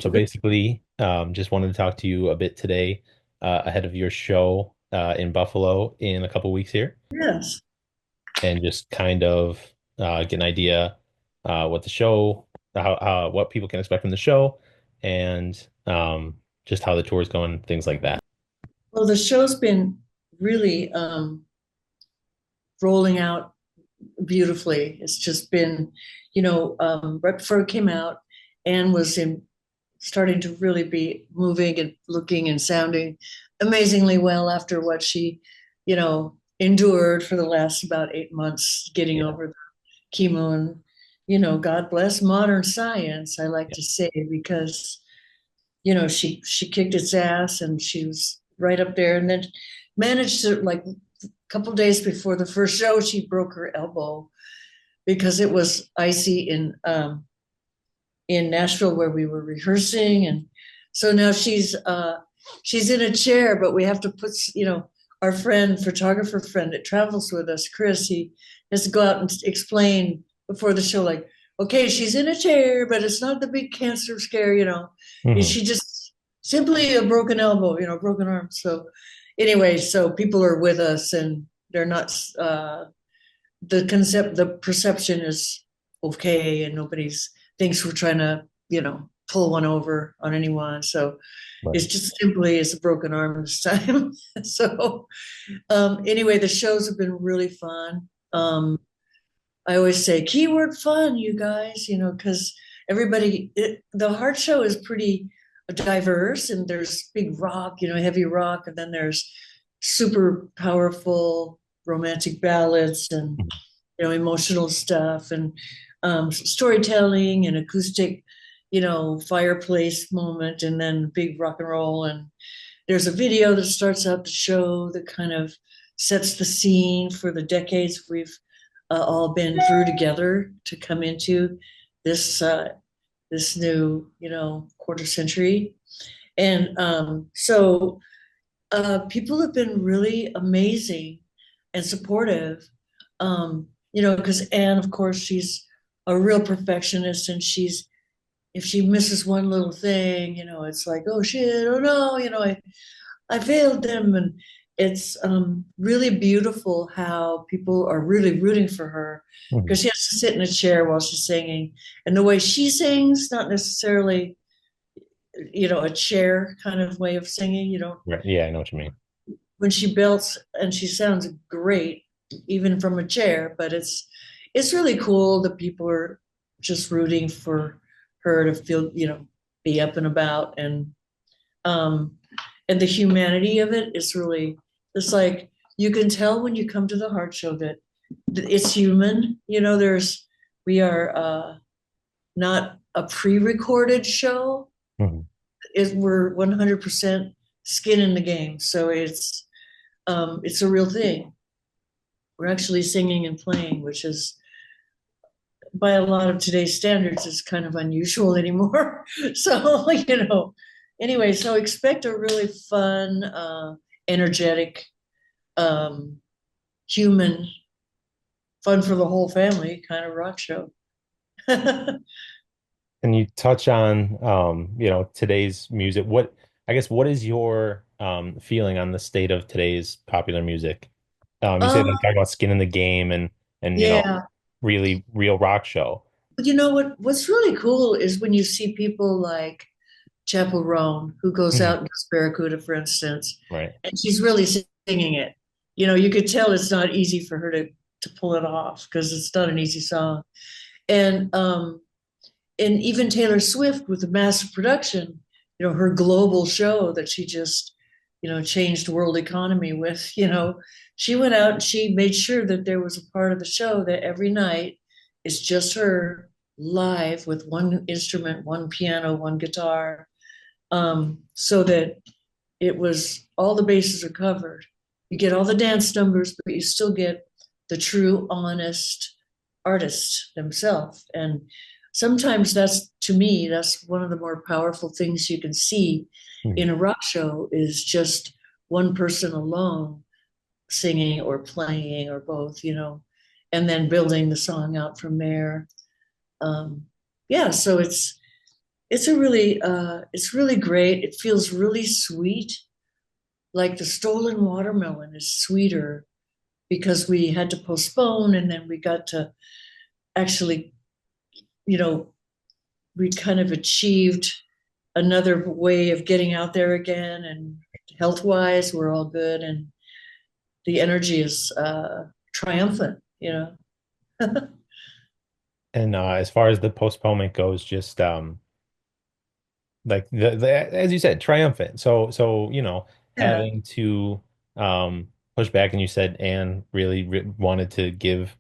So basically, just wanted to talk to you a bit today, ahead of your show in Buffalo in a couple weeks here, Yes. and just kind of get an idea what the show, what people can expect from the show, and just how the tour is going, things like that. Well, the show's been really rolling out beautifully. It's just been, right before it came out, Anne was in starting to really be moving and looking and sounding amazingly well after what she, endured for the last about 8 months, getting Yeah, over the chemo and, God bless modern science, I like yeah, to say, because she kicked its ass and she was right up there, and then managed to, like, a couple days before the first show, she broke her elbow because it was icy in Nashville where we were rehearsing. And so now she's in a chair, but we have to put, our photographer friend that travels with us, Chris, he has to go out and explain before the show, like, okay, she's in a chair, but it's not the big cancer scare, hmm she just simply a broken elbow, broken arm. So anyway, so people are with us and they're not, the perception is okay, and nobody's thinks we're trying to, pull one over on anyone. So right. it's just simply it's a broken arm this time. So anyway, the shows have been really fun. I always say keyword fun, you guys, because the Heart Show is pretty diverse, and there's big rock, heavy rock, and then there's super powerful romantic ballads and, emotional stuff, and storytelling and acoustic, fireplace moment, and then big rock and roll. And there's a video that starts out the show that kind of sets the scene for the decades we've all been through together to come into this this new, quarter century. And people have been really amazing and supportive. Because Anne, of course, she's a real perfectionist, and if she misses one little thing, it's like, oh shit, oh no, I failed them. And it's really beautiful how people are really rooting for her, Mhm. because she has to sit in a chair while she's singing. And the way she sings, not necessarily, a chair kind of way of singing. Right. Yeah, I know what you mean. When she belts, and she sounds great, even from a chair, but it's really cool that people are just rooting for her to feel, be up and about. Um, and the humanity of it is really, it's like you can tell when you come to the Heart Show that it's human. We are not a pre-recorded show. Mhm. We're 100% skin in the game, so it's a real thing. We're actually singing and playing, which is, by a lot of today's standards, is kind of unusual anymore. So, anyway, so expect a really fun, energetic, um, human, fun for the whole family kind of rock show. And you touch on today's music. I guess what is your feeling on the state of today's popular music? You say um, like talk about skin in the game and yeah. really real rock show. But what's really cool is when you see people like Chapel Roan, who goes Mhm. out and does Barracuda, for instance, Right. and she's really singing it. You could tell it's not easy for her to pull it off, because it's not an easy song. And even Taylor Swift with the massive production, her global show that she just, changed world economy with, she went out and she made sure that there was a part of the show that every night is just her live with one instrument, one piano, one guitar, so that it was all the bases are covered. You get all the dance numbers, but you still get the true, honest artists themselves. And sometimes that's, to me, that's one of the more powerful things you can see Mhm. in a rock show, is just one person alone singing or playing or both, and then building the song out from there. Um, yeah, so it's really great. It feels really sweet. Like the stolen watermelon is sweeter because we had to postpone and then we got to actually, you know, we kind of achieved another way of getting out there again, and health wise we're all good, and the energy is triumphant, you know. And as far as the postponement goes, just like the as you said, triumphant. So Yeah, having to push back, and you said Anne really wanted to give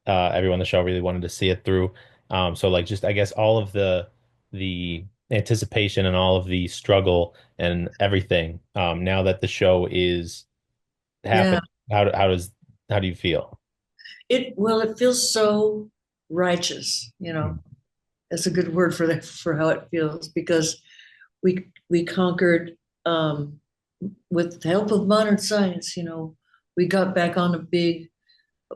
everyone the show really wanted to see it through. So like just I guess all of the anticipation and all of the struggle and everything. Now that the show is yeah. happening, how do you feel? It feels so righteous, you know. That's a good word for that, for how it feels, because we conquered, with the help of modern science, you know. We got back on a big,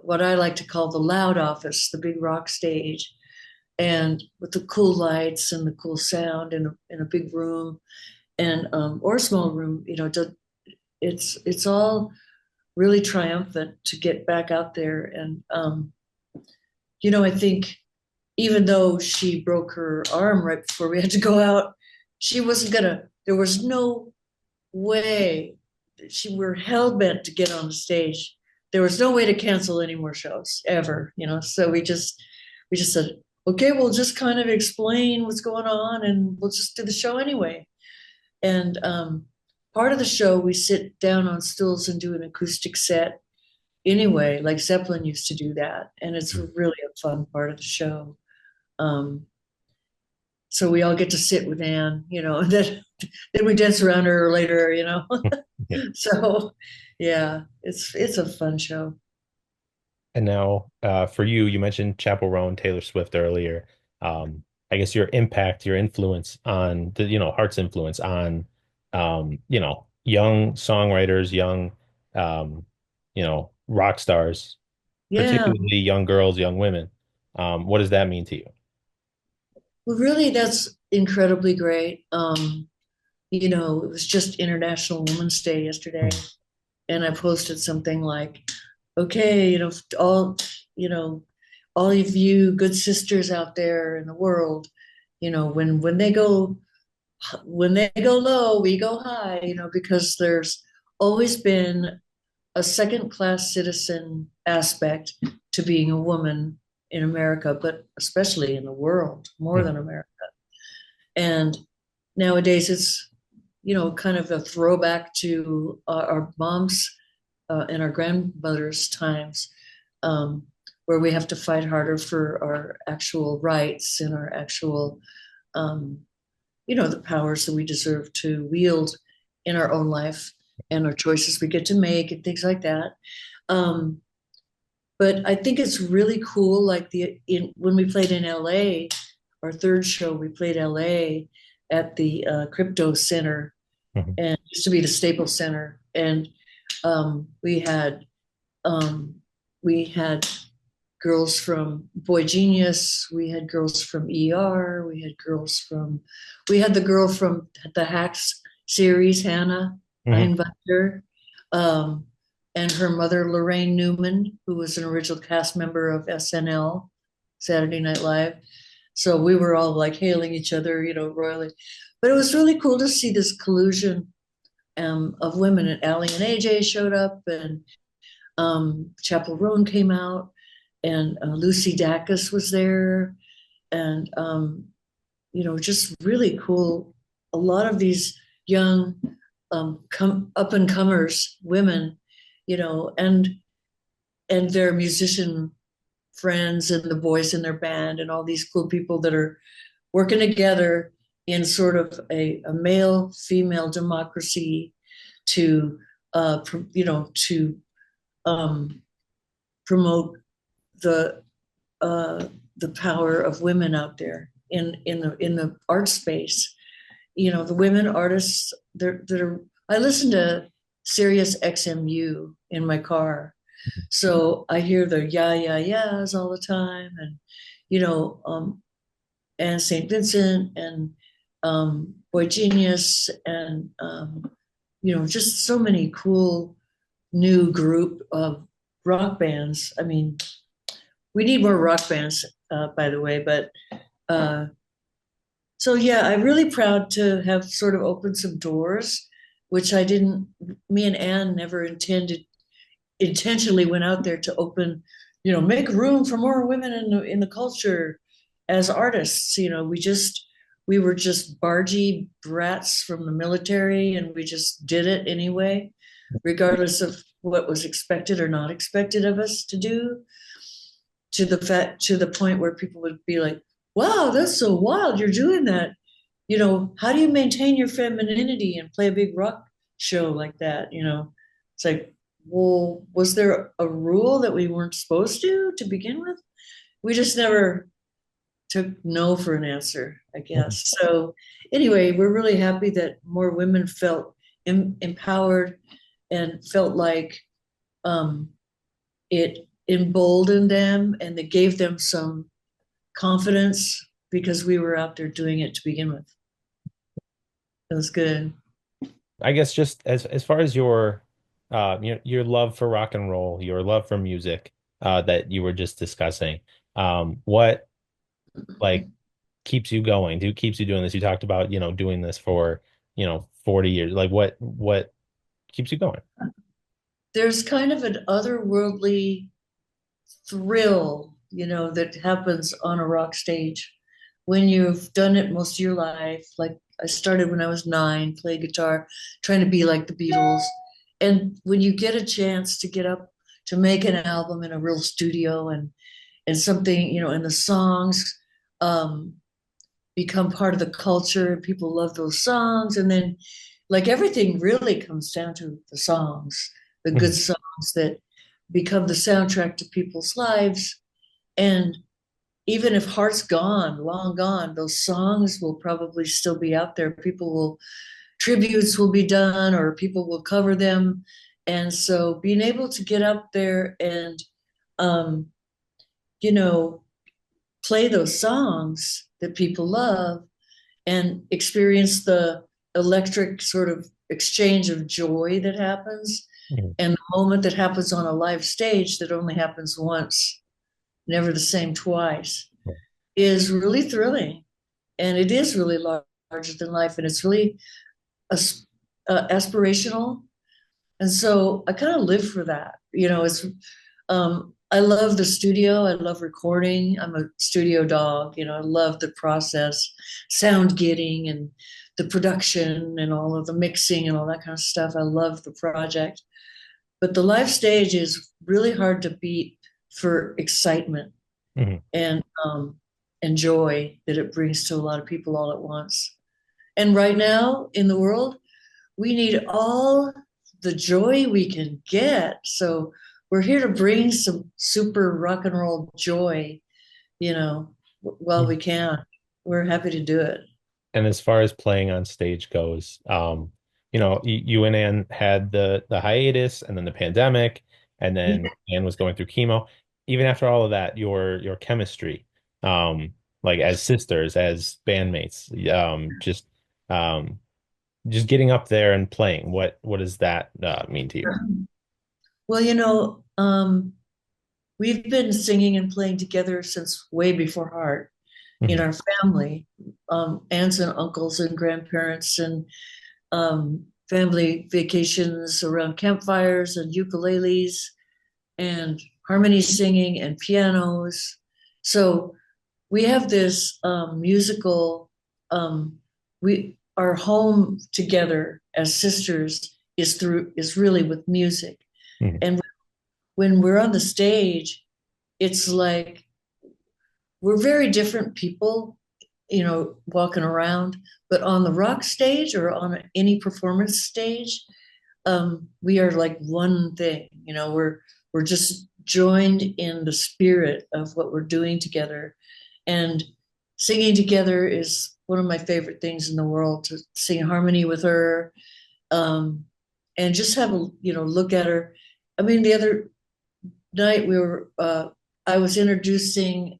what I like to call the loud office, the big rock stage, and with the cool lights and the cool sound in a big room, and or a small room, you know. It's all really triumphant to get back out there. And you know, I think even though she broke her arm right before we had to go out, she wasn't gonna, there was no way. She We're hell bent to get on the stage. There was no way to cancel any more shows ever, you know. So we just said, okay, we'll just kind of explain what's going on and we'll just do the show anyway. And part of the show we sit down on stools and do an acoustic set anyway, like Zeppelin used to do that, and it's really a fun part of the show. Um, so we all get to sit with Anne, you know, and then we dance around her later, you know. Yeah. So yeah, it's a fun show. And now, for you, you mentioned Chappell Roan, Taylor Swift earlier. I guess your impact, your influence on Heart's influence on, young songwriters, young, rock stars, Yeah, particularly young girls, young women. What does that mean to you? well, really, that's incredibly great. You know, it was just International Women's Day yesterday, Mhm. and I posted something like, okay, you know, you know, all of you good sisters out there in the world, you know, when they go low, we go high, you know, because there's always been a second class citizen aspect to being a woman in America, but especially in the world, more than Mhm. America. And nowadays it's, you know, kind of a throwback to our moms and our grandmothers' times, um, where we have to fight harder for our actual rights and our actual, um, you know, the powers that we deserve to wield in our own life and our choices we get to make and things like that. Um, but I think it's really cool. Like when we played in LA, our third show, we played LA at the Crypto Center, Mhm. and it used to be the Staples Center, and um, we had um, we had girls from Boy Genius, we had girls from ER, we had the girl from the Hacks series, Hannah. I Mhm. invited her, um, and her mother, Lorraine Newman, who was an original cast member of SNL, Saturday Night Live. So we were all like hailing each other, you know, royally. But it was really cool to see this collusion of women. And Allie and AJ showed up, and Chappell Roan came out, and Lucy Dacus was there, and you know, just really cool. A lot of these young, up and comers, women, you know, and their musician friends and the boys in their band and all these cool people that are working together in sort of a male female democracy to you know, to um, promote the the power of women out there in the art space. You know, the women artists. That are. I listen to Sirius XMU in my car, so I hear the yeahs all the time, and you know, and St. Vincent, and Boy Genius, and just so many cool new group of rock bands. I mean, we need more rock bands, by the way. But uh, so yeah, I'm really proud to have sort of opened some doors, which I didn't. Me and Anne never intended intentionally went out there to open, make room for more women in the culture as artists. We were just bargy brats from the military, and we just did it anyway, regardless of what was expected or not expected of us to do. To the point where people would be like, "Wow, that's so wild! You're doing that. How do you maintain your femininity and play a big rock show like that?" It's like, well, was there a rule that we weren't supposed to begin with? We just never took no for an answer, I Mhm. guess. So anyway, we're really happy that more women felt empowered and felt like um, it emboldened them and it gave them some confidence because we were out there doing it to begin with. It was good. I guess just as far as your love for rock and roll, your love for music that you were just discussing, what like keeps you going? Who keeps you doing this? You talked about, doing this for, 40 years. Like what keeps you going? There's kind of an otherworldly thrill, that happens on a rock stage when you've done it most of your life. Like I started when I was 9, play guitar, trying to be like the Beatles. And when you get a chance to get up to make an album in a real studio and something, and the songs um, become part of the culture, and people love those songs. And then, like, everything really comes down to the songs, the good Mhm. songs that become the soundtrack to people's lives. And even if Heart's gone, long gone, those songs will probably still be out there. Tributes will be done, or people will cover them. And so being able to get up there and, um, you know, play those songs that people love and experience the electric sort of exchange of joy that happens, Mhm. and the moment that happens on a live stage that only happens once, never the same twice, is really thrilling. And it is really larger than life, and it's really aspirational. And so I kind of live for that. I love the studio. I love recording. I'm a studio dog. I love the process, sound getting and the production and all of the mixing and all that kind of stuff. I love the project. But the live stage is really hard to beat for excitement Mhm. and joy that it brings to a lot of people all at once. And right now in the world, we need all the joy we can get. So we're here to bring some super rock and roll joy, while we can. We're happy to do it. And as far as playing on stage goes, you and Ann had the hiatus and then the pandemic, and then Ann was going through chemo. Even after all of that, your chemistry, like as sisters, as bandmates, um, just getting up there and playing. What does that mean to you? Well, we've been singing and playing together since way before Heart in Mhm. our family, aunts and uncles and grandparents and family vacations around campfires and ukuleles and harmony singing and pianos. So we have this musical. We our home together as sisters is really with music, Mhm. and when we're on the stage, it's like we're very different people, walking around. But on the rock stage or on any performance stage, we are like one thing. We're just joined in the spirit of what we're doing together, and singing together is one of my favorite things in the world. To sing harmony with her, um, and just have a look at her. I mean, the other night I was introducing.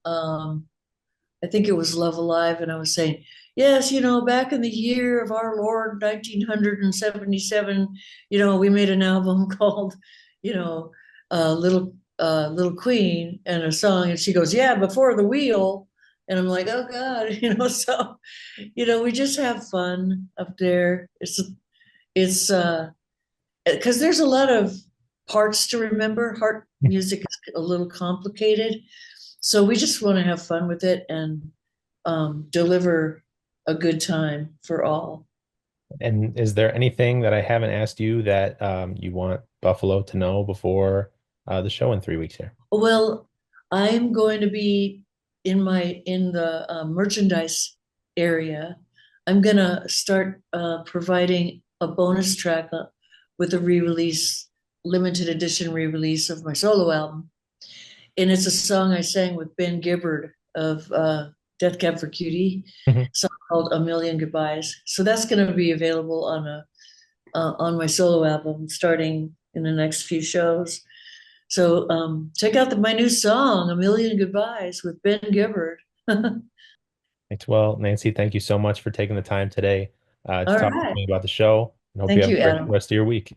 I think it was Love Alive, and I was saying, yes, back in the year of our Lord, 1977, we made an album called, you know, Little Queen and a song. And she goes, yeah, before the wheel. And I'm like, oh God, so, we just have fun up there. It's because there's a lot of parts to remember. Heart music is a little complicated. So we just want to have fun with it and deliver a good time for all. And is there anything that I haven't asked you that you want Buffalo to know before the show in 3 weeks here? Well, I'm going to be in the merchandise area. I'm gonna start providing a bonus track with a re-release, limited edition re-release of my solo album, and it's a song I sang with Ben Gibbard of Death Cab for Cutie, Mhm. a song called "A Million Goodbyes." So that's going to be available on my solo album starting in the next few shows. So check out my new song, "A Million Goodbyes" with Ben Gibbard. All Thanks. Well, Nancy, thank you so much for taking the time today to talk to right. me about the show, and hope you Thank have you, a great Adam. rest of your week.